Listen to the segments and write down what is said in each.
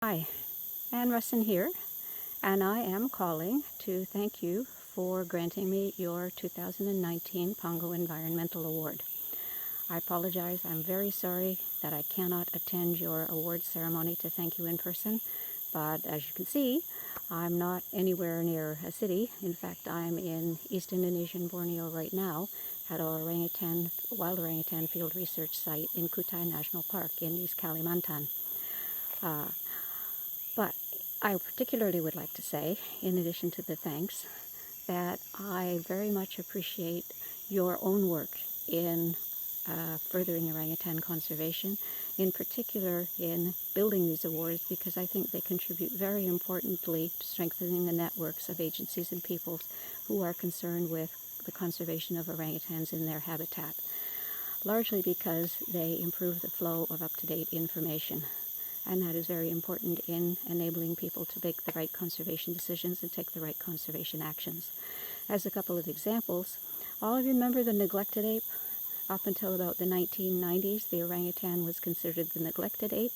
Hi, Ann Russon here, and I am calling to thank you for granting me your 2019 Pongo Environmental Award. I apologize, I'm very sorry that I cannot attend your award ceremony to thank you in person, but as you can see, I'm not anywhere near a city. In fact, I'm in East Indonesian Borneo right now at our wild orangutan field research site in Kutai National Park in East Kalimantan. But I particularly would like to say, in addition to the thanks, that I very much appreciate your own work in furthering orangutan conservation, in particular in building these awards, because I think they contribute very importantly to strengthening the networks of agencies and peoples who are concerned with the conservation of orangutans in their habitat, largely because they improve the flow of up-to-date information. And that is very important in enabling people to make the right conservation decisions and take the right conservation actions. As a couple of examples, all of you remember the neglected ape? Up until about the 1990s, the orangutan was considered the neglected ape.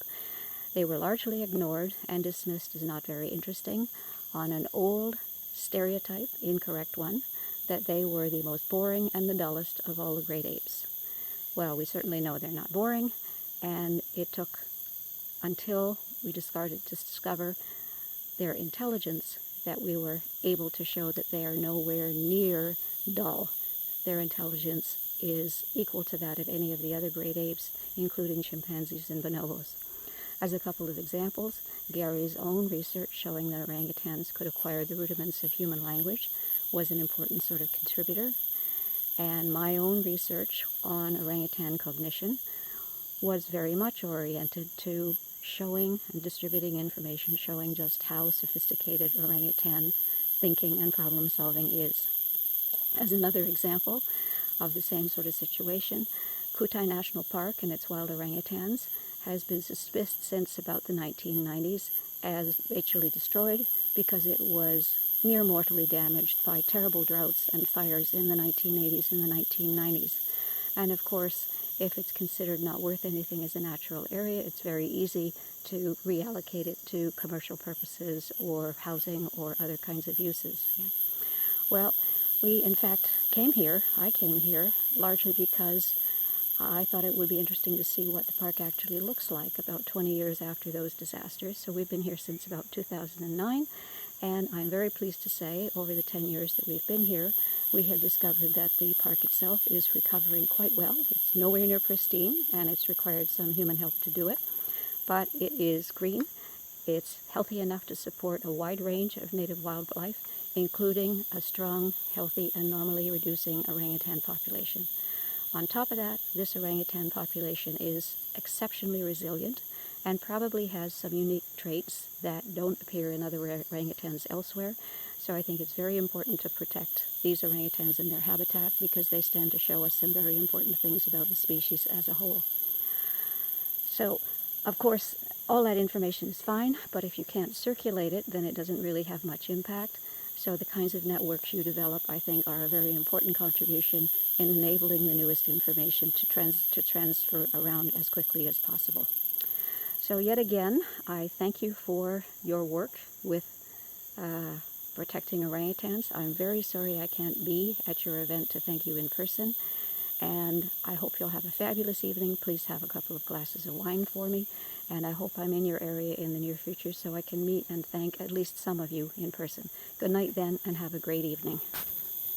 They were largely ignored and dismissed as not very interesting on an old stereotype, incorrect one, that they were the most boring and the dullest of all the great apes. Well, we certainly know they're not boring, and it took until we started to discover their intelligence that we were able to show that they are nowhere near dull. Their intelligence is equal to that of any of the other great apes, including chimpanzees and bonobos. As a couple of examples, Gary's own research showing that orangutans could acquire the rudiments of human language was an important sort of contributor, and my own research on orangutan cognition was very much oriented to showing and distributing information showing just how sophisticated orangutan thinking and problem solving is. As another example of the same sort of situation, Kutai National Park and its wild orangutans has been dismissed since about the 1990s as virtually destroyed because it was near mortally damaged by terrible droughts and fires in the 1980s and the 1990s. And of course, if it's considered not worth anything as a natural area, it's very easy to reallocate it to commercial purposes or housing or other kinds of uses. Yeah. Well, we in fact I came here largely because I thought it would be interesting to see what the park actually looks like about 20 years after those disasters. So we've been here since about 2009. And I'm very pleased to say, over the 10 years that we've been here, we have discovered that the park itself is recovering quite well. It's nowhere near pristine, and it's required some human help to do it. But it is green. It's healthy enough to support a wide range of native wildlife, including a strong, healthy, and normally reducing orangutan population. On top of that, this orangutan population is exceptionally resilient and probably has some unique traits that don't appear in other orangutans elsewhere. So I think it's very important to protect these orangutans in their habitat because they stand to show us some very important things about the species as a whole. So, of course, all that information is fine, but if you can't circulate it, then it doesn't really have much impact. So the kinds of networks you develop, I think, are a very important contribution in enabling the newest information to transfer around as quickly as possible. So yet again, I thank you for your work with protecting orangutans. I'm very sorry I can't be at your event to thank you in person, and I hope you'll have a fabulous evening. Please have a couple of glasses of wine for me, and I hope I'm in your area in the near future so I can meet and thank at least some of you in person. Good night then, and have a great evening.